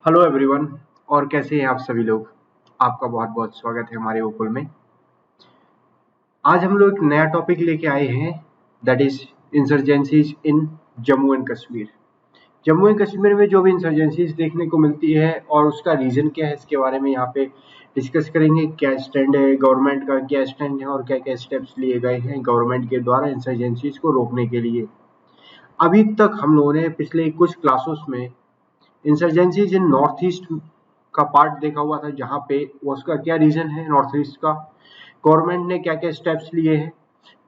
Hello everyone. और कैसे हैं आप सभी लोग। आपका बहुत बहुत स्वागत है हमारे ओकुल में। आज हम लोग एक नया टॉपिक लेके आए हैं, that is insurgencies in Jammu and Kashmir. Jammu and Kashmir में जो भी इंसर्जेंसीज देखने को मिलती है और उसका रीजन क्या है, इसके बारे में यहाँ पे डिस्कस करेंगे। क्या स्टैंड है गवर्नमेंट का, क्या स्टैंड है और क्या क्या स्टेप्स लिए गए हैं गवर्नमेंट के द्वारा इंसर्जेंसीज को रोकने के लिए। अभी तक हम लोगों ने पिछले कुछ क्लासेस में इंसर्जेंसीज इन नॉर्थ ईस्ट का पार्ट देखा हुआ था, जहाँ पे उसका क्या रीजन है, नॉर्थ ईस्ट का गवर्नमेंट ने क्या क्या स्टेप्स लिए हैं।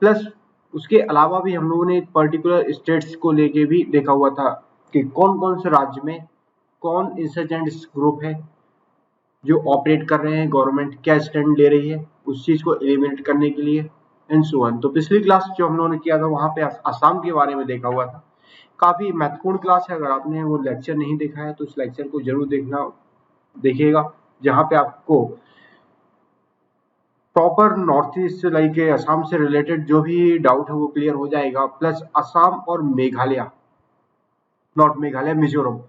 प्लस उसके अलावा भी हम लोगों ने पर्टिकुलर स्टेट्स को लेके भी देखा हुआ था कि कौन कौन से राज्य में कौन इंसर्जेंट ग्रुप है जो ऑपरेट कर रहे हैं, गवर्नमेंट क्या स्टैंड ले रही है उस चीज को एलिमिनेट करने के लिए एंड सो ऑन। तो पिछली क्लास जो हम लोगों ने किया था वहां पे असम के बारे में देखा हुआ था। काफी महत्वपूर्ण क्लास है, अगर आपने वो लेक्चर नहीं देखा है तो उस लेक्चर को जरूर देखिएगा, जहाँ पे आपको proper north east like Assam से रिलेटेड जो भी डाउट है वो क्लियर हो जाएगा। प्लस असम और मेघालय, नॉट मेघालय, मिजोरम,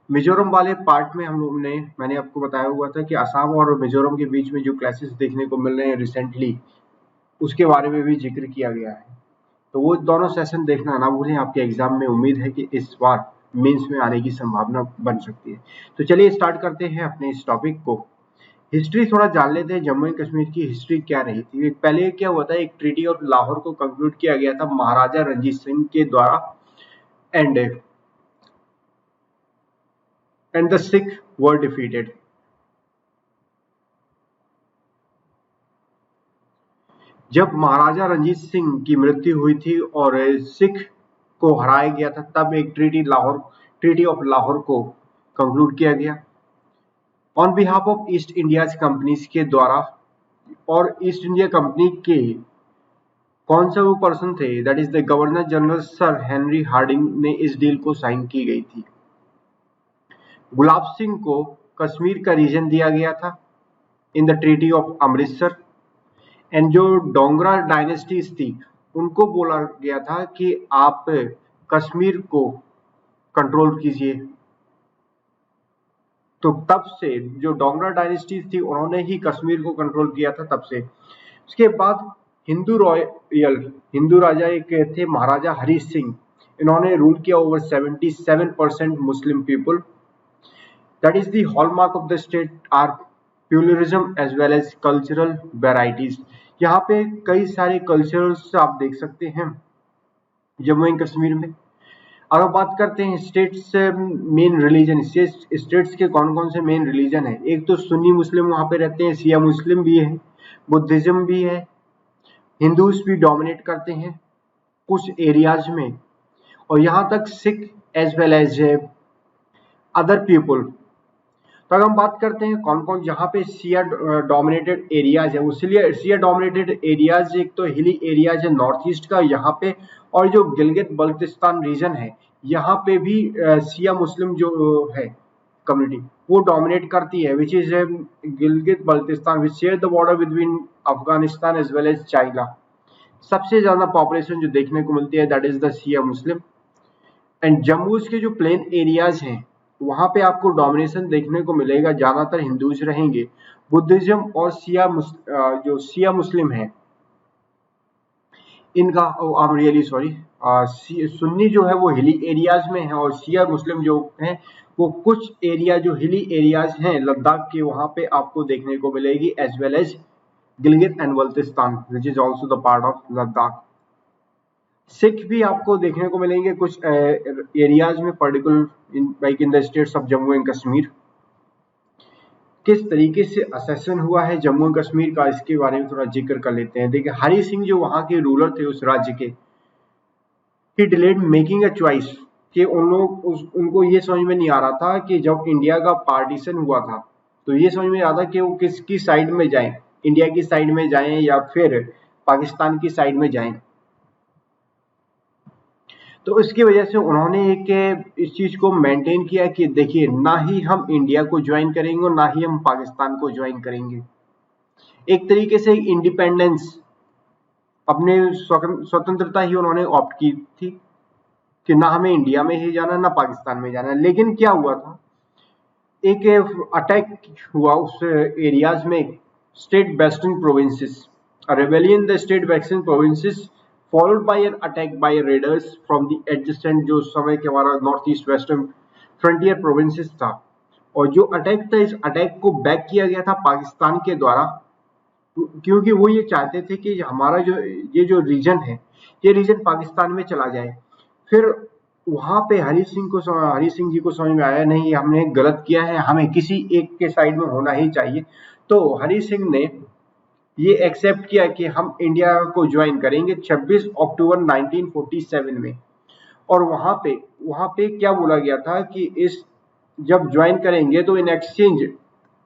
मिजोरम वाले पार्ट में हम लोग ने, मैंने आपको बताया हुआ था कि असम और मिजोरम के बीच में जो क्लासेस देखने को मिल रहे हैं रिसेंटली, उसके बारे में भी जिक्र किया गया है। तो वो दोनों सेशन देखना ना भूलें, आपके एग्जाम में उम्मीद है कि इस बार मेंस में आने की संभावना बन सकती है। तो चलिए स्टार्ट करते हैं अपने इस टॉपिक को। हिस्ट्री थोड़ा जान लेते हैं, जम्मू एंड कश्मीर की हिस्ट्री क्या रही थी। पहले क्या हुआ था, एक ट्रीटी ऑफ लाहौर को कंक्लूड किया गया था महाराजा रणजीत सिंह के द्वारा, and the Sikh were defeated. जब महाराजा रणजीत सिंह की मृत्यु हुई थी और सिख को हराया गया था, तब एक ट्रीटी ऑफ लाहौर को कंक्लूड किया गया on behalf of east India companies के द्वारा। और ईस्ट इंडिया कंपनी के कौन सा वो पर्सन थे, that is the governor general sir Henry Hardinge ने इस डील को साइन की गई थी। गुलाब सिंह को कश्मीर का रीजन दिया गया था in the treaty of Amritsar, and जो डोगरा डायनेस्टीज थी उनको बोला गया था कि आप कश्मीर को कंट्रोल कीजिए। तो तब से जो डोगरा डायनेस्टीज थी उन्होंने ही कश्मीर को कंट्रोल किया था तब से। उसके बाद हिंदू राजा एक थे महाराजा हरी सिंह, इन्होंने रूल किया over 77% Muslim people. That is the hallmark of the state are pluralism as well as cultural varieties. यहाँ पे कई सारे कल्चर्स आप देख सकते हैं जम्मू एंड कश्मीर में। अगर बात करते हैं स्टेट्स मेन रिलीजन, स्टेट्स के कौन कौन से मेन रिलीजन है, एक तो सुन्नी मुस्लिम वहां पे रहते हैं, शिया मुस्लिम भी है, बुद्धिज्म भी है, हिंदूज भी डोमिनेट करते हैं कुछ एरियाज में, और यहाँ तक Sikh as well as other people. तो अगर हम बात करते हैं कौन कौन जहाँ पे शिया डोमिनेटेड एरियाज है, उसलिए शिया डोमिनेटेड एरियाज एक तो हिली एरियाज है नॉर्थ ईस्ट का यहाँ पे, और जो गिलगित बल्तिस्तान रीजन है यहाँ पे भी शिया मुस्लिम जो है कम्युनिटी वो डोमिनेट करती है, which is Gilgit Baltistan which share the border between Afghanistan as well as China. सबसे ज्यादा पॉपुलेशन जो देखने को मिलती है that is the Shia Muslim. And Jammu के जो प्लेन एरियाज हैं वहां पे आपको डोमिनेशन देखने को मिलेगा, ज्यादातर हिंदूज रहेंगे। बुद्धिज्म और जो शिया मुस्लिम है इनका, I am really sorry, Sunni जो है वो हिली एरियाज में है, और शिया मुस्लिम जो है वो कुछ एरिया जो हिली एरियाज हैं लद्दाख के वहां पे आपको देखने को मिलेगी, as well as Gilgit and Baltistan which is also the part of Ladakh. Sikh भी आपको देखने को मिलेंगे कुछ एरियाज में, particular like in the states of Jammu and Kashmir. किस तरीके से असेसन हुआ है जम्मू एंड कश्मीर का, इसके बारे में थोड़ा जिक्र कर लेते हैं। देखिए हरी सिंह जो वहां के रूलर थे उस राज्य के, ही डिलेड मेकिंग अ चॉइस, कि उनको ये समझ में नहीं आ रहा था कि जब इंडिया का पार्टीशन हुआ था तो ये समझ में आ रहा था कि वो किसकी साइड में जाएं, इंडिया की साइड में जाएं या फिर पाकिस्तान की साइड में जाएं। तो इसकी वजह से उन्होंने एक इस चीज को मेंटेन किया कि देखिए ना ही हम इंडिया को ज्वाइन करेंगे और ना ही हम पाकिस्तान को ज्वाइन करेंगे। एक तरीके से इंडिपेंडेंस, अपने स्वतंत्रता ही उन्होंने ऑप्ट की थी कि ना हमें इंडिया में ही जाना ना पाकिस्तान में जाना। लेकिन क्या हुआ था, एक अटैक हुआ उस एरियाज में, state western provinces, rebellion the state western provinces followed by an attack by readers from the adjacent, जो उस समय के हमारा north east western frontier provinces था। और जो अटैक था, इस अटैक को बैक किया गया था पाकिस्तान के द्वारा, क्योंकि वो ये चाहते थे कि हमारा जो रीजन है, ये रीजन पाकिस्तान में चला जाए। फिर वहां पे हरी सिंह जी को समझ में आया, नहीं हमने गलत किया है, हमें किसी एक के साइड में होना ही चाहिए। तो हरी सिंह ने ये एक्सेप्ट किया कि हम इंडिया को ज्वाइन करेंगे 26 अक्टूबर 1947 में। और वहां पे क्या बोला गया था कि इस जब ज्वाइन करेंगे तो इन एक्सचेंज,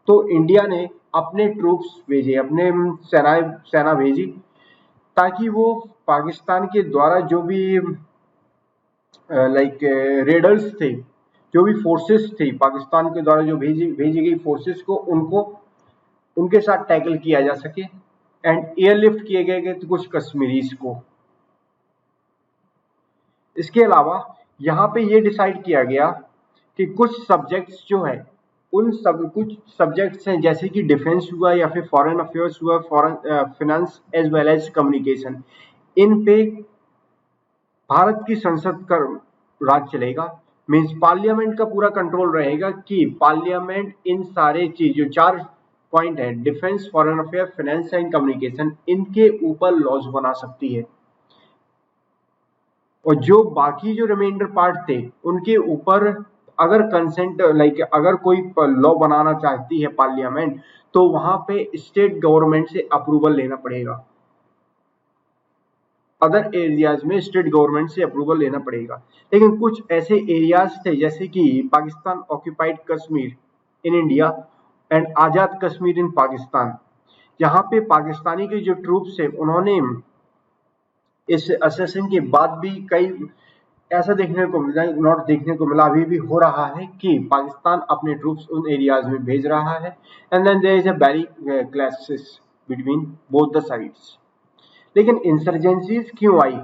तो इंडिया ने अपने ट्रूप्स भेजे, अपने सेना भेजी, ताकि वो पाकिस्तान के द्वारा जो भी लाइक रेडर्स थे, जो भी फोर्सेस थे पाकिस्तान के द्वारा जो भेजी गई फोर्सेस को, उनको उनके साथ टैकल किया जा सके। एंड एयरलिफ्ट किए गए कुछ कश्मीरीज को। इसके अलावा यहाँ पे ये डिसाइड किया गया कि कुछ सब्जेक्ट्स जो है, कुछ सब्जेक्ट्स हैं जैसे कि डिफेंस हुआ या फिर फॉरेन अफेयर्स हुआ, foreign finance as well as communication, इन पे भारत की संसद का राज चलेगा। मीन्स पार्लियामेंट का पूरा कंट्रोल रहेगा कि पार्लियामेंट इन सारे चीज जो 4 पॉइंट है, defence, foreign affair, finance and communication, इनके ऊपर लॉज बना सकती है। और जो बाकी जो रिमाइंडर पार्ट थे उनके ऊपर अगर कंसेंट अगर कोई लॉ बनाना चाहती है पार्लियामेंट, तो वहां पे स्टेट गवर्नमेंट से अप्रूवल लेना पड़ेगा। अदर एरियाज में स्टेट गवर्नमेंट से अप्रूवल लेना पड़ेगा। लेकिन कुछ ऐसे एरियाज थे जैसे कि Pakistan occupied Kashmir in India and Azad Kashmir in Pakistan, यहाँ पे पाकिस्तानी के जो ट्रूप्स है उन्होंने इस असेसन के बाद भी कई ऐसा देखने को मिला, नॉट देखने को मिला, अभी भी हो रहा है कि पाकिस्तान अपने ट्रूप्स उन एरियाज में भेज रहा है। And then there is a very clashes between both the sides. लेकिन इंसर्जेंसीज क्यों आई?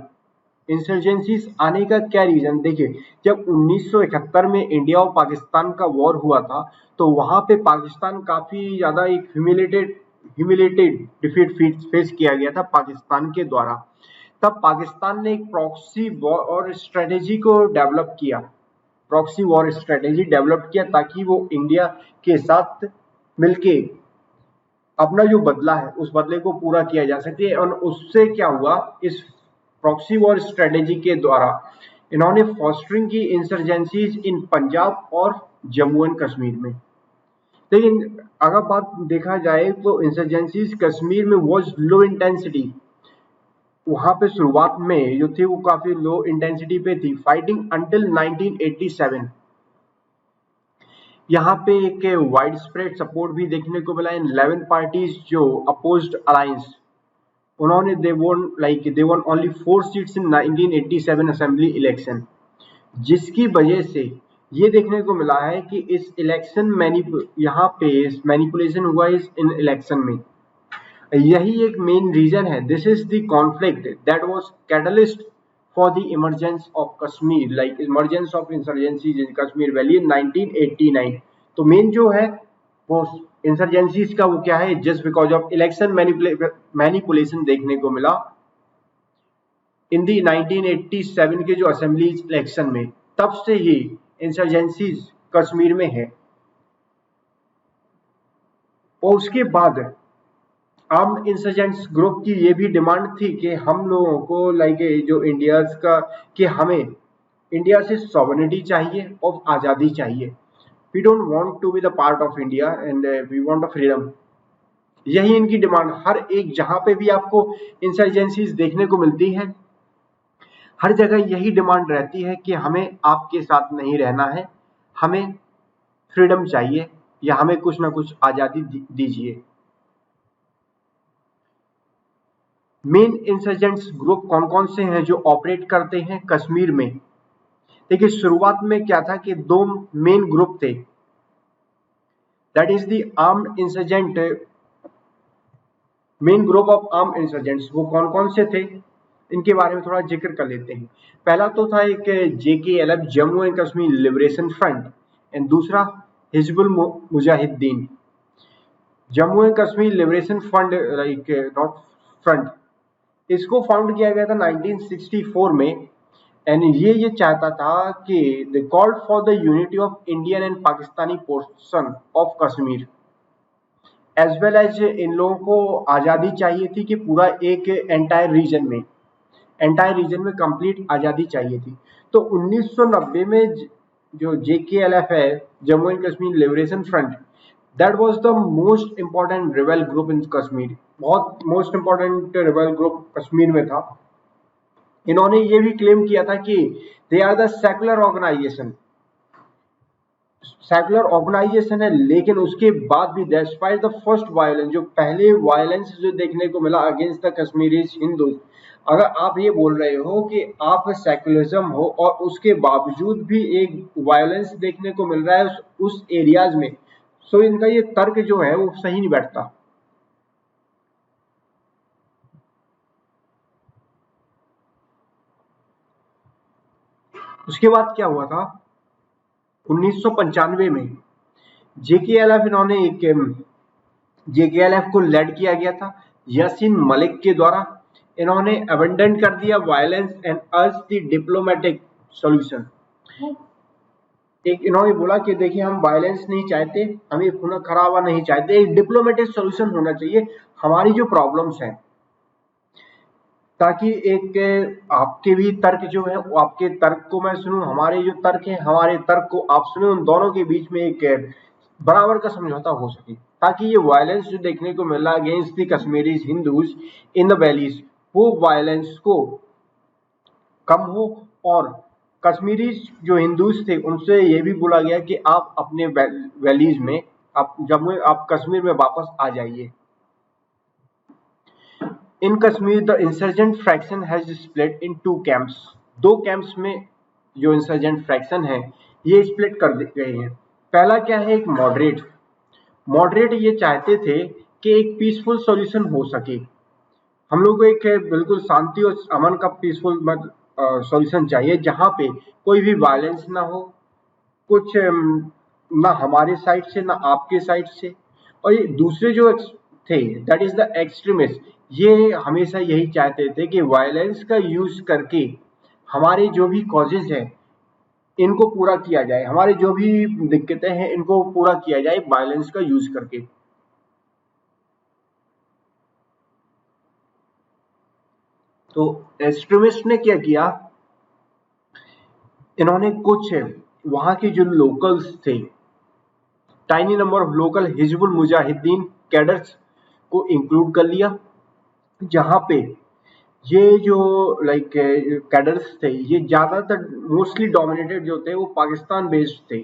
इंसर्जेंसीज आने का क्या रीजन? देखिए, जब 1971 में इंडिया और पाकिस्तान का वॉर हुआ था, तो वहां पे पाकिस्तान काफी ज्यादा एक ह्यूमिलेटेड डिफीट फेस किया गया था पाकिस्तान के द्वारा। तब पाकिस्तान ने एक प्रॉक्सी वॉर स्ट्रेटेजी को डेवलप किया, प्रॉक्सी वॉर स्ट्रेटेजी डेवलप किया, ताकि वो इंडिया के साथ मिलके अपना जो बदला है उस बदले को पूरा किया जा सके। और उससे क्या हुआ, इस प्रॉक्सी वॉर स्ट्रेटेजी के द्वारा इन्होंने फॉस्टरिंग की इंसर्जेंसीज इन पंजाब और जम्मू एंड कश्मीर में। लेकिन अगर बात देखा जाए तो इंसर्जेंसीज कश्मीर में वॉज लो इंटेंसिटी, वहां पे शुरुआत में जो थी वो काफी लो इंटेंसिटी पे थी, फाइटिंग अंटिल 1987। यहाँ पे एक वाइड स्प्रेड सपोर्ट भी देखने को मिला इन 11 पार्टीज जो अपोज्ड अलायंस, उन्होंने they won only 4 seats in 1987 assembly election, जिसकी वजह से ये देखने को मिला है कि इस इलेक्शन यहाँ पे मैनिपुलेशन हुआ इस इन इलेक्शन में। यही एक मेन रीजन है। This is the conflict that was catalyst for the emergence of Kashmir, like emergence of insurgencies in Kashmir valley in 1989। तो मेन जो है वो इंसर्जेंसीज का वो क्या है, just because of election manipulation देखने को मिला इन दी 1987 के जो असेंबली इलेक्शन में। तब से ही इंसर्जेंसीज कश्मीर में है। और उसके बाद आर्म्ड इंसर्जेंट्स ग्रुप की ये भी डिमांड थी कि हम लोगों को जो इंडियाज का, कि हमें इंडिया से सॉवरेनिटी चाहिए और आज़ादी चाहिए। We don't want to be the part of India and we want a freedom. यही इनकी डिमांड, हर एक जहां पे भी आपको इंसर्जेंसीज देखने को मिलती है, हर जगह यही डिमांड रहती है कि हमें आपके साथ नहीं रहना है, हमें फ्रीडम चाहिए या हमें कुछ ना कुछ आज़ादी दीजिए। मेन इंसर्जेंट्स ग्रुप कौन कौन से हैं जो ऑपरेट करते हैं कश्मीर में? देखिए, शुरुआत में क्या था कि 2 मेन ग्रुप थे, that is the armed insurgent, main group of armed insurgents. वो कौन कौन से थे इनके बारे में थोड़ा जिक्र कर लेते हैं। पहला तो था एक JKLF, Jammu and Kashmir liberation front, and दूसरा Hizbul Mujahideen, Jammu and Kashmir liberation front like not front, इसको फाउंड किया गया था 1964 में। एंड ये चाहता था कि they called for the unity of Indian and Pakistani portion of Kashmir, as well as इन लोगों को आज़ादी चाहिए थी कि पूरा एक एंटायर रीजन में कंप्लीट आज़ादी चाहिए थी। तो 1990 में जो JKLF है, Jammu and Kashmir liberation front, that was the most important rebel group in Kashmir, बहुत most important rebel group Kashmir में था। इन्होंने ये भी क्लेम किया था कि they are the secular organisation है, लेकिन उसके बाद भी डिस्पाइट द फर्स्ट वायलेंस, जो पहले वायलेंस जो देखने को मिला अगेंस्ट द कश्मीरी हिंदू, अगर आप ये बोल रहे हो कि आप सेकुलरिज्म हो और उसके बावजूद भी एक वायलेंस देखने को मिल रहा है उस एरियाज में, सो इनका ये तर्क जो है वो सही नहीं बैठता। उसके बाद क्या हुआ था, 1995 में JKLF को लेड किया गया था यासीन मलिक के द्वारा। इन्होंने अबेंडन कर दिया वायलेंस एंड अर्ज द डिप्लोमेटिक सॉल्यूशन। एक इन्होंने बोला कि देखिए हम वायलेंस नहीं चाहते, हमें खून खराबा नहीं चाहते, एक डिप्लोमेटिक सॉल्यूशन होना चाहिए हमारी जो प्रॉब्लम्स हैं, ताकि एक आपके भी तर्क जो है वो आपके तर्क को मैं सुनूं, हमारे जो तर्क हैं हमारे तर्क को आप सुने, उन दोनों के बीच में एक बराबर का समझौता हो सके, ताकि ये वायलेंस जो देखने को मिला against the Kashmiri Hindus in the valleys, वो वायलेंस को कम हो। और कश्मीरी जो हिंदूज थे उनसे ये भी बोला गया कि आप अपने वैलीज में, आप जम्मू आप कश्मीर में वापस आ जाइए। In Kashmir the insurgent fraction has split in 2 camps, 2 camps में जो इंसर्जेंट फ्रैक्शन है ये स्प्लिट कर गए हैं। पहला क्या है, एक मॉडरेट ये चाहते थे कि एक पीसफुल सॉल्यूशन हो सके, हम लोग को एक बिल्कुल शांति और अमन का पीसफुल सॉल्यूशन चाहिए जहां पे कोई भी वायलेंस ना हो, कुछ ना हमारे साइड से ना आपके साइड से। और ये दूसरे जो थे दैट इज द एक्सट्रीमिस्ट, ये हमेशा यही चाहते थे कि वायलेंस का यूज करके हमारे जो भी कॉजेज हैं इनको पूरा किया जाए, हमारे जो भी दिक्कतें हैं इनको पूरा किया जाए वायलेंस का यूज करके। तो एक्सट्रीमिस्ट ने क्या किया, इन्होंने कुछ वहां के जो लोकल्स थे, tiny number of local Hizbul Mujahideen cadres को इंक्लूड कर लिया, जहां पे ये जो लाइक कैडर्स थे ये ज्यादातर मोस्टली डोमिनेटेड जो थे वो पाकिस्तान बेस्ड थे,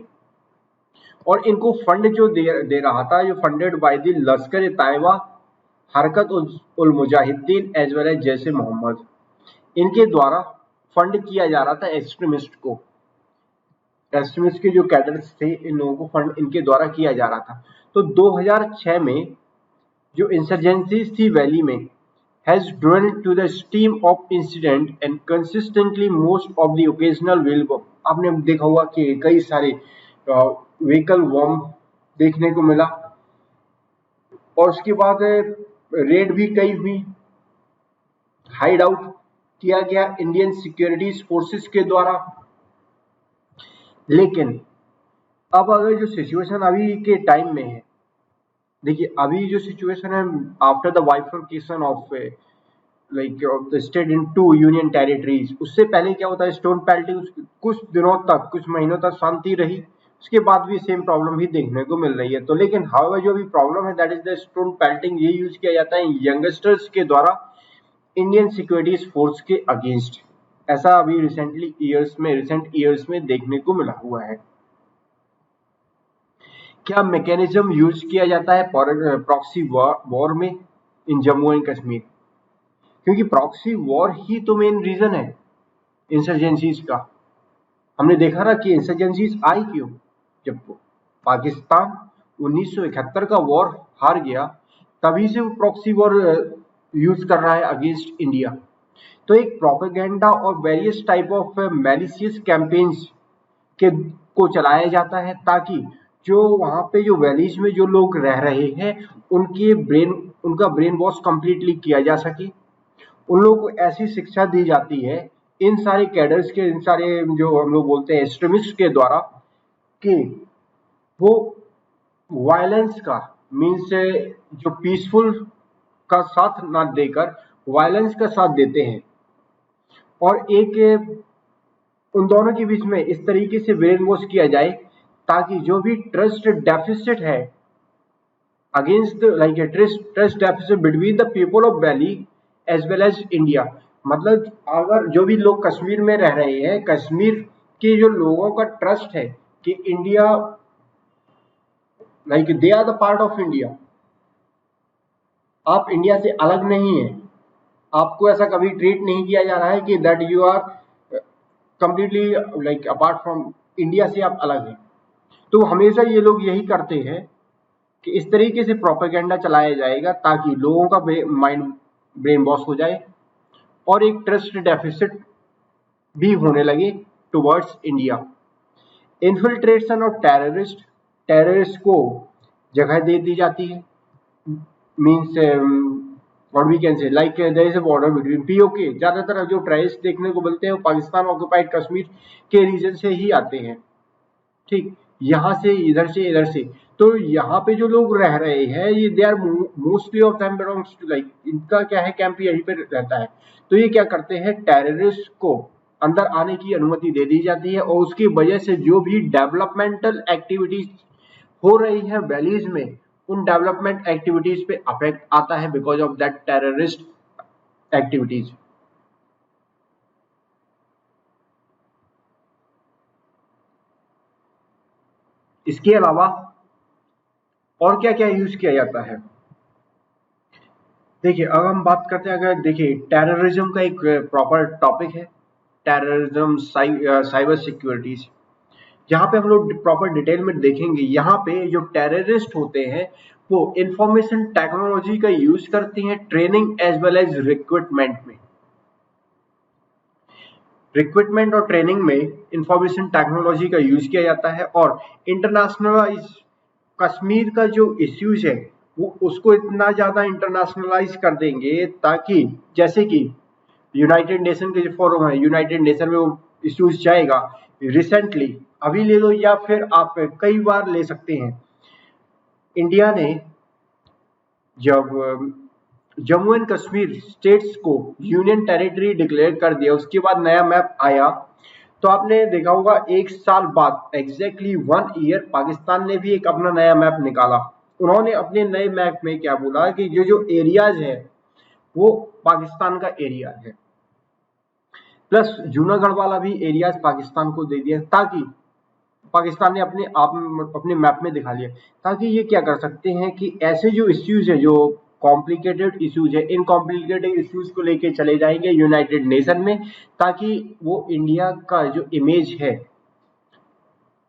और इनको फंड जो दे रहा था, जो फंडेड बाय द लश्कर तैयबा, हरकत ul Mujahideen as well as जैसे मोहम्मद, इनके द्वारा फंड किया जा रहा था एक्सट्रीमिस्ट को। एक्सट्रीमिस्ट के जो कैडर्स थे इन लोगों को फंड इनके द्वारा किया जा रहा था। तो 2006 में जो इंसर्जेंसीज थी वैली में has dwelled to the stream of incident and consistently most of the occasional vehicle, आपने देखा होगा कि कई सारे व्हीकल वॉर्म देखने को मिला, और उसके बाद रेड भी कई हुई, हाइड आउट किया गया इंडियन सिक्योरिटीज फोर्सेस के द्वारा। लेकिन अब अगर जो सिचुएशन अभी के टाइम में है, देखिए अभी जो सिचुएशन है after the bifurcation of like of the state into union territories, उससे पहले क्या होता है, स्टोन पेल्टिंग कुछ दिनों तक, कुछ महीनों तक शांति रही, उसके बाद भी सेम प्रॉब्लम ही देखने को मिल रही है। तो लेकिन हाउएवर जो भी प्रॉब्लम है that is the stone pelting, ये यूज किया जाता है यंगस्टर्स के द्वारा इंडियन सिक्योरिटीज फोर्स के अगेंस्ट, ऐसा अभी रिसेंट ईयर्स में देखने को मिला हुआ है। क्या मैकेनिज्म यूज किया जाता है प्रॉक्सी वॉर में इन जम्मू एंड कश्मीर, क्योंकि प्रॉक्सी वॉर ही तो मेन रीजन है इंसर्जेंसीज का। हमने देखा ना कि इंसर्जेंसीज आई क्यों, जब पाकिस्तान 1971 का वॉर हार गया, तभी से वो प्रॉक्सी वॉर यूज कर रहा है अगेंस्ट इंडिया। तो एक प्रोपेगेंडा और various type of malicious campaigns को चलाया जाता है, ताकि जो वहाँ पे जो वैलीज में जो लोग रह रहे हैं उनका ब्रेन वॉश कंप्लीटली किया जा सके। उन लोगों को ऐसी शिक्षा दी जाती है इन सारे कैडर्स के, इन सारे जो हम लोग बोलते हैं एक्सट्रीमिस्ट के द्वारा, कि वो वायलेंस का मीन्स जो पीसफुल का साथ ना देकर वायलेंस का साथ देते हैं। और एक उन दोनों के बीच में इस तरीके से ब्रेन वॉश किया जाए ताकि जो भी ट्रस्ट डेफिसिट है against like a trust deficit between the people of valley as well as India, मतलब अगर जो भी लोग कश्मीर में रह रहे हैं, कश्मीर के जो लोगों का ट्रस्ट है कि India like they are the part of India, आप इंडिया से अलग नहीं है, आपको ऐसा कभी ट्रीट नहीं किया जा रहा है कि that you are completely like apart from India से आप अलग हैं। तो हमेशा ये लोग यही करते हैं कि इस तरीके से प्रोपेगेंडा चलाया जाएगा ताकि लोगों का माइंड ब्रेन वॉश हो जाए और एक ट्रस्ट डेफिसिट भी होने लगे टुवर्ड्स इंडिया। इन्फिल्ट्रेशन और टेररिस्ट को जगह दे दी जाती है, means what we can say like there is a border between PoK. ज्यादातर जो टेररिस्ट देखने को मिलते हैं वो पाकिस्तान ऑक्युपाइड कश्मीर के रीजन से ही आते हैं, ठीक, यहाँ से इधर से। तो यहाँ पे जो लोग रह रहे हैं ये they are mostly of them belongs to like, इनका क्या है कैंप यहीं पे रहता है। तो ये क्या करते हैं, टेररिस्ट को अंदर आने की अनुमति दे दी जाती है और उसकी वजह से जो भी डेवलपमेंटल एक्टिविटीज हो रही है वैलीज में उन डेवलपमेंट एक्टिविटीज पे अफेक्ट आता है because of that terrorist activities. इसके अलावा और क्या क्या यूज किया जाता है, देखिए अब हम बात करते हैं, अगर देखिए टेररिज्म का एक प्रॉपर टॉपिक है टेररिज्म साइबर सिक्योरिटीज, यहाँ पे हम लोग प्रॉपर डिटेल में देखेंगे। यहाँ पे जो टेररिस्ट होते हैं वो इंफॉर्मेशन टेक्नोलॉजी का यूज करते हैं training as well as recruitment में। रिक्रूटमेंट और ट्रेनिंग में इंफॉर्मेशन टेक्नोलॉजी का यूज किया जाता है और इंटरनेशनलाइज कश्मीर का जो इश्यूज है वो उसको इतना ज्यादा इंटरनेशनलाइज कर देंगे ताकि जैसे कि यूनाइटेड नेशन के जो फोरम है यूनाइटेड नेशन में वो इश्यूज जाएगा। रिसेंटली अभी ले लो या फिर आप कई बार ले सकते हैं, इंडिया ने जब जम्मू एंड कश्मीर स्टेट्स को यूनियन टेरिटरी डिक्लेयर कर दिया उसके बाद नया मैप आया, तो आपने देखा होगा एक साल बाद एग्जैक्टली 1 ईयर पाकिस्तान ने भी एक अपना नया मैप निकाला। उन्होंने अपने नए मैप में क्या बोला कि जो जो एरियाज है वो पाकिस्तान का एरिया है, प्लस जूनागढ़ वाला भी एरियाज पाकिस्तान को दे दिया ताकि पाकिस्तान ने अपने मैप में दिखा लिया, ताकि ये क्या कर सकते हैं कि ऐसे जो इश्यूज है जो कॉम्प्लिकेटेड इश्यूज है इन कॉम्प्लिकेटेड इश्यूज को लेके चले जाएंगे यूनाइटेड नेशन में, ताकि वो इंडिया का जो इमेज है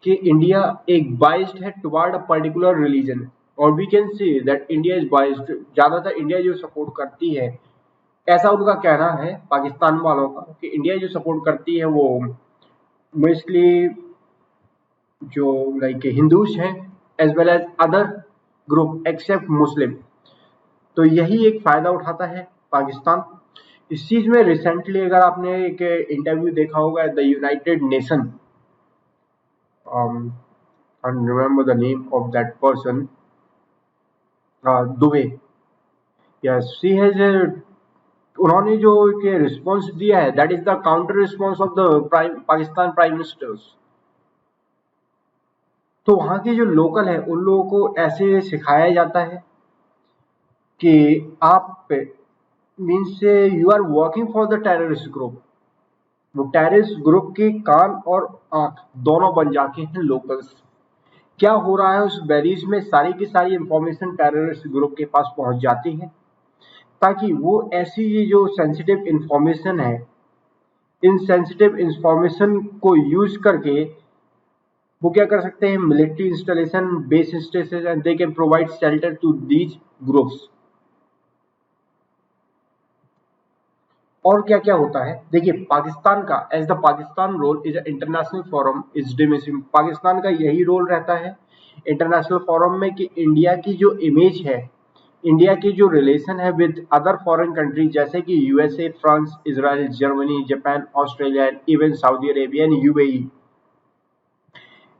कि इंडिया एक बाइस्ड है टुवर्ड अ पर्टिकुलर रिलीजन, और we can see that India is biased, ज्यादातर इंडिया जो सपोर्ट करती है, ऐसा उनका कहना है पाकिस्तान वालों का कि इंडिया जो सपोर्ट करती है वो मोस्टली जो लाइक हिंदूज हैं as well as other group except Muslim. तो यही एक फायदा उठाता है पाकिस्तान इस चीज में। रिसेंटली अगर आपने एक इंटरव्यू देखा होगा the United nation, I remember the name of that person, Dubey, yes she has a, उन्होंने जो रिस्पॉन्स दिया है that is the counter response of the Pakistan prime ministers. तो वहां के जो लोकल है उन लोगों को ऐसे सिखाया जाता है कि आप means you are working for the terrorist group, वो टेररिस्ट ग्रुप के कान और आंख दोनों बन जाते हैं लोकल्स। क्या हो रहा है उस वैलीज में सारी की सारी इंफॉर्मेशन टेररिस्ट ग्रुप के पास पहुंच जाती है, ताकि वो ऐसी ये जो सेंसिटिव इंफॉर्मेशन है इन सेंसिटिव इंफॉर्मेशन को यूज करके वो क्या कर सकते हैं, military installation base installation and they can provide shelter to these groups. और क्या क्या होता है, देखिए पाकिस्तान का as the Pakistan role is international forum is diminishing, Pakistan का यही रोल रहता है इंटरनेशनल फोरम में कि इंडिया की जो इमेज है, इंडिया की जो रिलेशन है विद अदर फॉरेन कंट्रीज जैसे कि USA, France, Israel, Germany, Japan, Australia and even Saudi Arabia and UAE.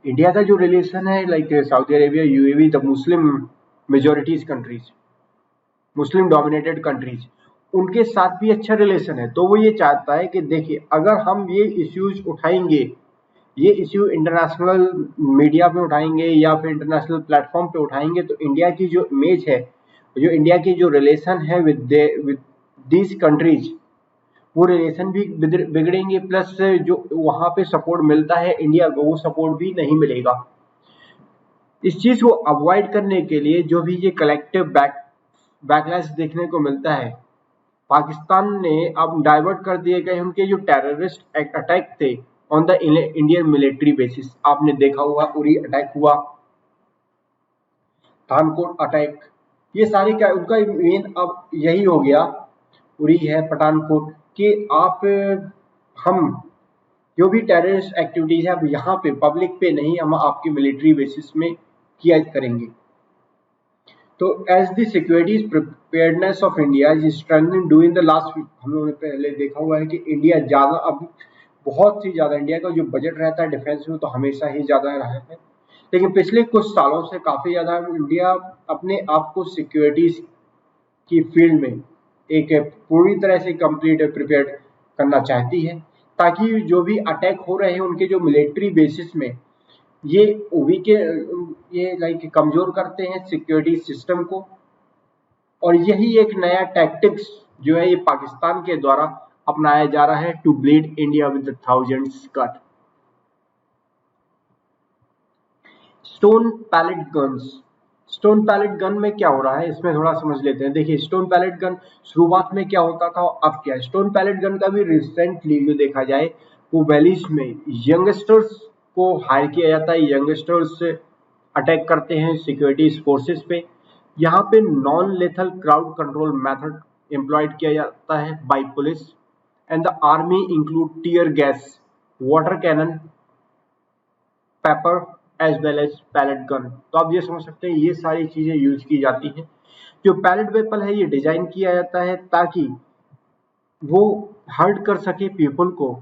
India का जो रिलेशन है like Saudi Arabia, UAE, the Muslim majorities countries, Muslim dominated countries, उनके साथ भी अच्छा रिलेशन है। तो वो ये चाहता है कि देखिए अगर हम ये इश्यूज उठाएंगे, ये इश्यू इंटरनेशनल मीडिया पे उठाएंगे या फिर इंटरनेशनल प्लेटफॉर्म पे उठाएंगे तो इंडिया की जो इमेज है, जो इंडिया की जो रिलेशन है विद दीज कंट्रीज, वो रिलेशन भी बिगड़ेंगे, प्लस जो वहां पे सपोर्ट मिलता है इंडिया को वो सपोर्ट भी नहीं मिलेगा। इस चीज को अवॉइड करने के लिए जो भी ये कलेक्टिव बैकलैश देखने को मिलता है, पाकिस्तान ने अब डाइवर्ट कर दिए गए उनके जो टेररिस्ट अटैक थे on the Indian military bases. आपने देखा हुआ उरी अटैक हुआ, पठानकोट अटैक, ये सारी का उनका मेन अब यही हो गया, उरी है, पठानकोट, कि आप हम जो भी टेररिस्ट एक्टिविटीज है अब यहाँ पे पब्लिक पे नहीं, हम आपकी मिलिट्री बेसिस में किया करेंगे। तो as the security preparedness of India is strengthening during the last week, हम लोगों ने पहले देखा हुआ है कि इंडिया ज्यादा अब बहुत ही ज्यादा इंडिया का जो बजट रहता है डिफेंस में तो हमेशा ही ज्यादा रहा है, लेकिन पिछले कुछ सालों से काफी ज्यादा इंडिया अपने आप को सिक्योरिटी की फील्ड में एक पूरी तरह से कंप्लीट प्रिपेयर करना चाहती है, ताकि जो भी अटैक हो रहे हैं उनके जो मिलिट्री बेसिस में ये ये लाइक कमजोर करते हैं सिक्योरिटी सिस्टम को। और यही एक नया टैक्टिक्स जो है ये पाकिस्तान के द्वारा अपनाया जा रहा है to bleed India with thousands cut. Stone pellet guns, stone pellet gun में क्या हो रहा है इसमें थोड़ा समझ लेते हैं। देखिए स्टोन पैलेट गन शुरुआत में क्या होता था और अब क्या है। स्टोन पैलेट गन का भी रिसेंटली जो देखा जाए वो वैलीज में यंगस्टर्स को हायर किया जाता है, यंगस्टर्स अटैक करते हैं सिक्योरिटी फोर्सेस पे। यहाँ पे non lethal crowd control method employed किया जाता है by police and the army include tear gas, water cannon, pepper as well as pellet gun. तो आप ये समझ सकते हैं ये सारी चीजें यूज की जाती हैं। जो पैलेट वेपन है ये डिजाइन किया जाता है ताकि वो हर्ट कर सके पीपल को।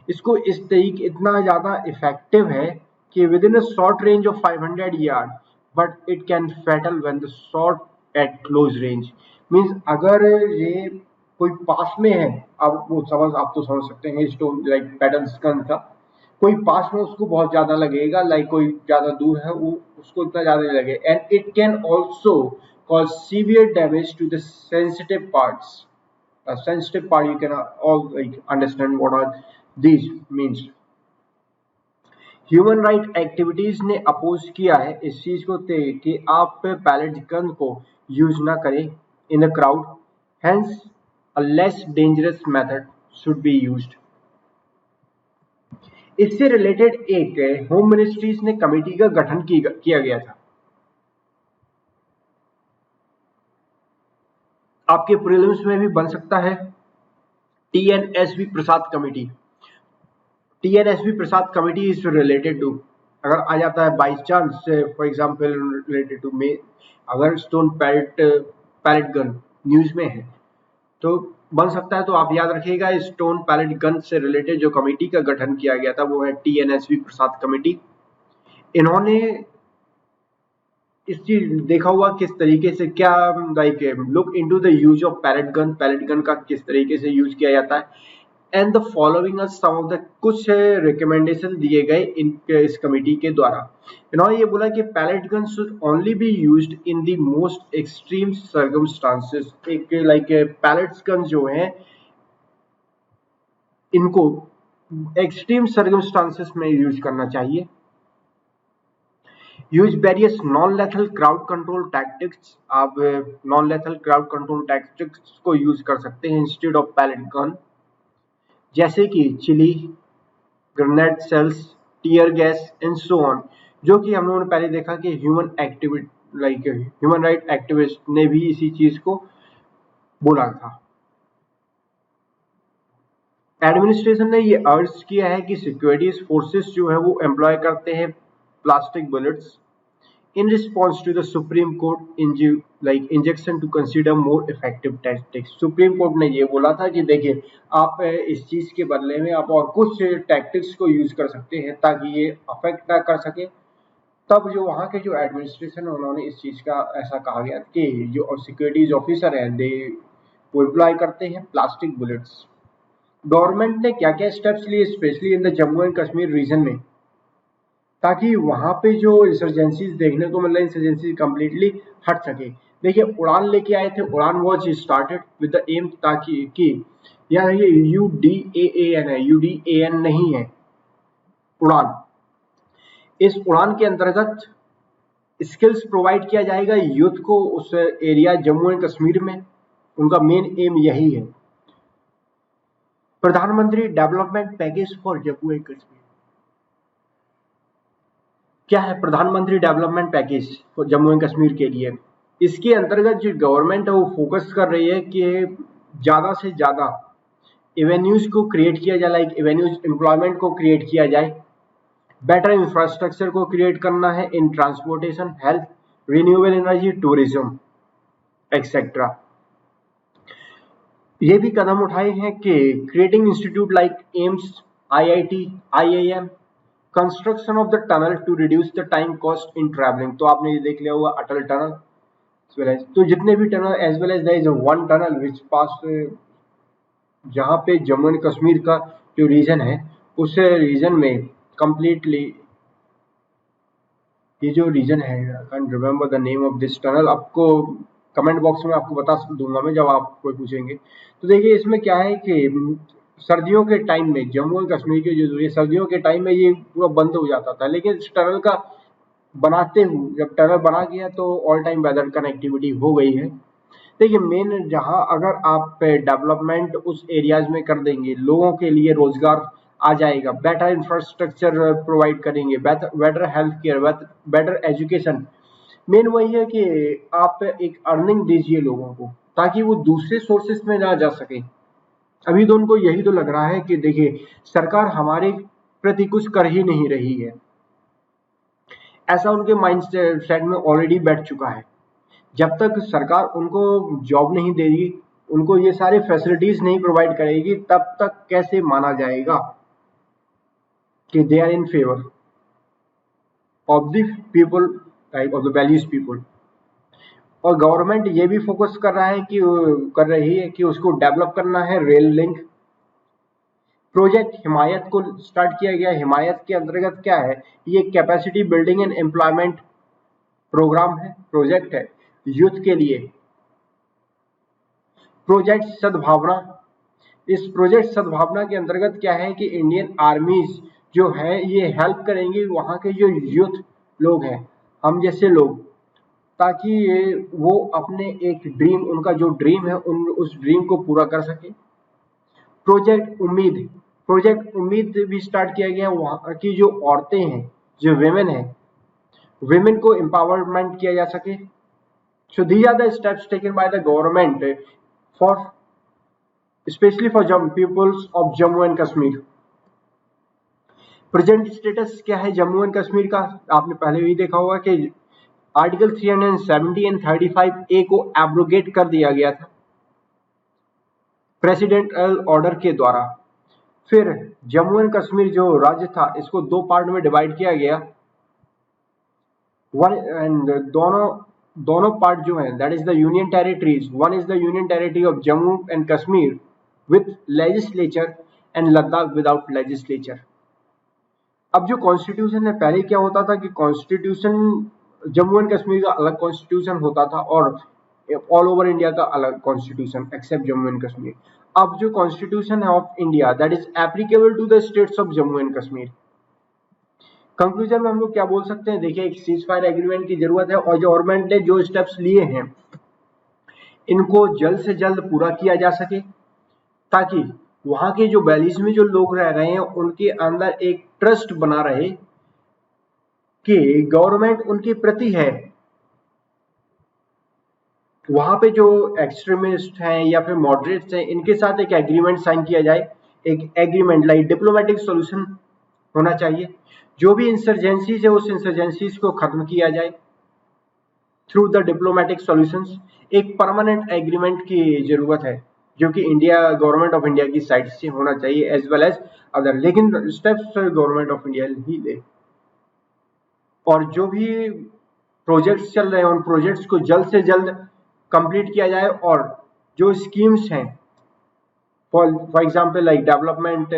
इसको इस तरीके इतना ज्यादा इफेक्टिव है कि with in a short range of 500 yard but it can fatal when the shot at close range. Means अगर ये कोई पास में है, अब वो समझ आप तो समझ सकते हैं स्टोन लाइक पैटर्न गन का, कोई पास में उसको बहुत ज्यादा लगेगा, लाइक कोई ज्यादा दूर है वो उसको इतना ज्यादा नहीं लगेगा। And it can also cause severe damage to the sensitive parts. Sensitive part you can all like understand what are these means. Human right activities ने अपोज किया है इस चीज को कि आप पैलेट गन को यूज ना करें in a crowd, hence a less dangerous method should be used. इससे रिलेटेड एक होम मिनिस्ट्रीज ने कमेटी का गठन किया गया था। आपके प्रीलिम्स में भी बन सकता है TNSV Prasad committee. TNSV Prasad committee is related to, अगर आ जाता है by chance for example related to में, अगर स्टोन पैलेट गन न्यूज में है तो बन सकता है। तो आप याद रखिएगा स्टोन पैलेट गन से रिलेटेड जो कमेटी का गठन किया गया था वो है टीएनएसवी प्रसाद कमेटी। इन्होंने इस चीज देखा हुआ किस तरीके से क्या like look into the use of pellet gun का किस तरीके से यूज किया जाता है and the following some of the कुछ रिकमेंडेशन दिए गए इस कमेटी के द्वारा। इन्होंने ये बोला कि pellet gun should only be used in the most extreme circumstances. एक लाइक पैलेट गन जो है इनको एक्सट्रीम सर्कमस्टांसेस में यूज करना चाहिए। Use various non lethal crowd control tactics, आप non lethal crowd control tactics को यूज कर सकते हैं इंस्टेड ऑफ पैलेट गन, जैसे कि chilli, grenade shells, tear gas and so on, जो कि हम लोगों ने पहले देखा कि ह्यूमन राइट एक्टिविस्ट ने भी इसी चीज को बोला था। एडमिनिस्ट्रेशन ने ये अर्ज किया है कि सिक्योरिटी फोर्सेस जो है वो एम्प्लॉय करते हैं plastic bullets in response to the Supreme Court injection to consider more effective tactics. Supreme court ने ये बोला था कि देखिए आप इस चीज के बदले में आप और कुछ टैक्टिक्स को यूज कर सकते हैं ताकि ये अफेक्ट ना कर सके। तब जो वहाँ के जो एडमिनिस्ट्रेशन है उन्होंने इस चीज का ऐसा कहा गया कि जो सिक्योरिटीज ऑफिसर हैं दे वो अप्लाई करते हैं प्लास्टिक बुलेट्स। गवर्नमेंट ने क्या क्या स्टेप्स लिए specially in the Jammu and Kashmir region में, ताकि वहां पे जो इंसर्जेंसीज देखने को मिल रही इंसर्जेंसी कंप्लीटली हट सके। देखिए उड़ान लेके आए थे, Udan was started with the aim ताकि कि यार ये UDAAN है, UDAN नहीं है उड़ान। इस उड़ान के अंतर्गत स्किल्स प्रोवाइड किया जाएगा यूथ को उस एरिया जम्मू एंड कश्मीर में, उनका मेन एम यही है। प्रधानमंत्री development package for Jammu and Kashmir, क्या है प्रधानमंत्री development package for Jammu and Kashmir के लिए? इसके अंतर्गत जो गवर्नमेंट है वो फोकस कर रही है कि ज्यादा से ज्यादा एवेन्यूज को क्रिएट किया जाए, लाइक एवेन्यूज एम्प्लॉयमेंट को क्रिएट किया जाए, बेटर इंफ्रास्ट्रक्चर को क्रिएट करना है in transportation, health, renewable energy, tourism etcetera. ये भी कदम उठाए हैं कि creating institute like AIIMS, IIT, IIM, construction of the tunnel to reduce the time cost in travelling. तो आपने ये देख लिया होगा अटल टनल, तो जितने भी tunnel as well as there is one tunnel which pass जहाँ पे जम्मू एंड कश्मीर का जो रीजन है उस रीजन में कंप्लीटली ये जो रीजन है, I can remember the name of this tunnel, आपको कमेंट बॉक्स में आपको बता दूंगा मैं जब आप कोई पूछेंगे। तो देखिए इसमें क्या है कि सर्दियों के टाइम में जम्मू एंड कश्मीर के जो सर्दियों के टाइम में ये पूरा बंद हो जाता था, लेकिन इस टनल का बनाते हुए जब टनल बना गया तो ऑल टाइम वेदर कनेक्टिविटी हो गई है। देखिए मेन जहां अगर आप डेवलपमेंट उस एरियाज में कर देंगे, लोगों के लिए रोजगार आ जाएगा, बेटर इंफ्रास्ट्रक्चर प्रोवाइड करेंगे, better health care, better education. Main वही है कि आप एक अर्निंग दीजिए लोगों को ताकि वो दूसरे सोर्सेस में ना जा सके। अभी तो उनको यही तो लग रहा है कि देखिए सरकार हमारे प्रति कुछ कर ही नहीं रही है, ऐसा उनके माइंड सेट में ऑलरेडी बैठ चुका है। जब तक सरकार उनको जॉब नहीं देगी, उनको ये सारे फैसिलिटीज नहीं प्रोवाइड करेगी, तब तक कैसे माना जाएगा कि they are in favour of the people, type of the values people. और गवर्नमेंट ये भी फोकस कर रही है कि उसको डेवलप करना है रेल लिंक प्रोजेक्ट। हिमायत को स्टार्ट किया गया। हिमायत के अंतर्गत क्या है, ये capacity building and employment programme है, प्रोजेक्ट है यूथ के लिए। प्रोजेक्ट सद्भावना, इस प्रोजेक्ट सद्भावना के अंतर्गत क्या है कि इंडियन आर्मीज जो है ये हेल्प करेंगी वहां के जो यूथ लोग हैं, हम जैसे लोग, ताकि ये वो अपने एक ड्रीम, उनका जो ड्रीम है उस ड्रीम को पूरा कर सके। प्रोजेक्ट उम्मीद भी स्टार्ट किया गया। वहां की जो औरतें हैं, जो वेमेन है, वेमेन को एम्पावरमेंट किया जा सके। So these are the steps taken by the government for specially for peoples of Jammu and Kashmir. Present status क्या है जम्मू एंड कश्मीर का, आपने पहले भी देखा होगा कि आर्टिकल 370 एंड 35A को एब्रोगेट कर दिया गया था प्रेसिडेंशियल ऑर्डर के द्वारा। फिर जम्मू एंड कश्मीर जो राज्य था इसको दो पार्ट में डिवाइड किया गया। वन एंड दोनों पार्ट जो है that is the union territories. One is the union territory of Jammu and Kashmir with legislature and Ladakh without legislature. अब जो कॉन्स्टिट्यूशन है, पहले क्या होता था कि कॉन्स्टिट्यूशन जम्मू एंड कश्मीर का अलग कॉन्स्टिट्यूशन होता था और ऑल ओवर इंडिया का अलग constitution except Jammu and Kashmir. अब जो कॉन्स्टिट्यूशन है of India that is applicable to the states of Jammu and Kashmir. Conclusion में हम लोग क्या बोल सकते हैं, देखिए एक सीज फायर एग्रीमेंट की जरूरत है और गवर्नमेंट ने जो स्टेप्स लिए हैं इनको जल्द से जल्द पूरा किया जा सके, ताकि वहां के जो वैलीज में जो लोग रह रहे हैं उनके अंदर एक ट्रस्ट बना रहे कि गवर्नमेंट उनके प्रति है। वहां पे जो एक्सट्रीमिस्ट हैं या फिर मॉडरेट्स हैं इनके साथ एक एग्रीमेंट साइन किया जाए, एक एग्रीमेंट लाइक डिप्लोमेटिक सॉल्यूशन होना चाहिए। जो भी इंसर्जेंसीज है उस इंसर्जेंसीज को खत्म किया जाए, थ्रू द डिप्लोमेटिक सॉल्यूशंस। एक परमानेंट एग्रीमेंट की जरूरत है जो कि इंडिया गवर्नमेंट ऑफ इंडिया की साइड से होना चाहिए एज वेल एज अदर, लेकिन स्टेप्स गवर्नमेंट ऑफ इंडिया ही ले। और जो भी प्रोजेक्ट्स चल रहे हैं उन प्रोजेक्ट्स को जल्द से जल्द कंप्लीट किया जाए, और जो स्कीम्स हैं for example like development,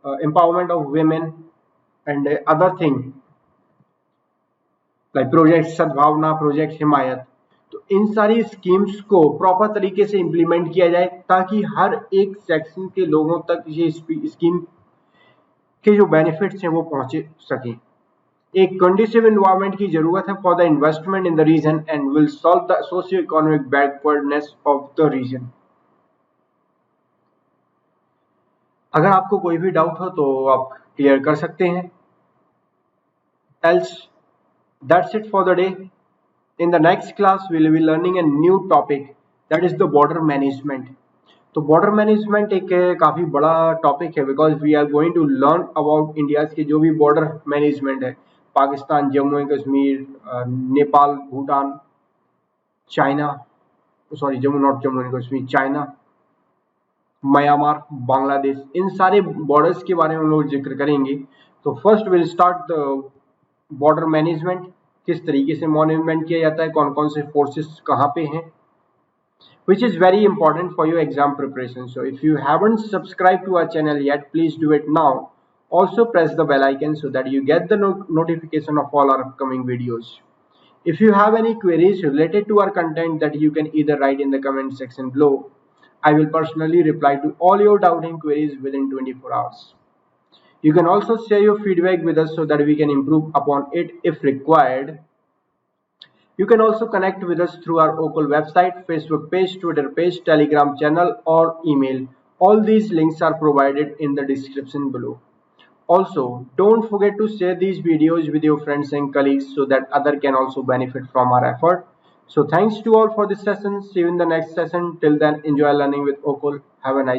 empowerment of women and other thing like project सद्भावना, प्रोजेक्ट हिमायत, तो इन सारी स्कीम्स को प्रॉपर तरीके से इम्प्लीमेंट किया जाए ताकि हर एक सेक्शन के लोगों तक ये स्कीम के जो बेनिफिट्स हैं वो पहुंचे सकें। एक कंडीसिव एनवायरनमेंट की जरूरत है for the investment in the region and will solve the socio economic backwardness of the region. अगर आपको कोई भी डाउट हो तो आप क्लियर कर सकते हैं। Else, that's it for the day. In the next class, we will be learning a new topic, that is the border management. तो border management एक काफी बड़ा टॉपिक है because we are going to learn about India के जो भी border management है, Pakistan, Jammu and Kashmir, Nepal, Bhutan, China, sorry Jammu not Jammu and Kashmir, China, Myanmar, Bangladesh, इन सारे बॉर्डर्स के बारे में हम लोग जिक्र करेंगे। तो first will start the border management, किस तरीके से मैनेजमेंट किया जाता है, कौन कौन से फोर्सेस कहाँ पे हैं, which is very important for your exam preparation. So if you haven't subscribed to our channel yet, please do it now. Also press the bell icon so that you get the notification of all our upcoming videos. If you have any queries related to our content, that you can either write in the comment section below. I will personally reply to all your doubting queries within 24 hours. You can also share your feedback with us so that we can improve upon it if required. You can also connect with us through our OCUL website, Facebook page, Twitter page, Telegram channel or email. All these links are provided in the description below. Also, don't forget to share these videos with your friends and colleagues so that others can also benefit from our effort. So thanks to all for this session. See you in the next session. Till then, enjoy learning with OCUL. Have a nice day.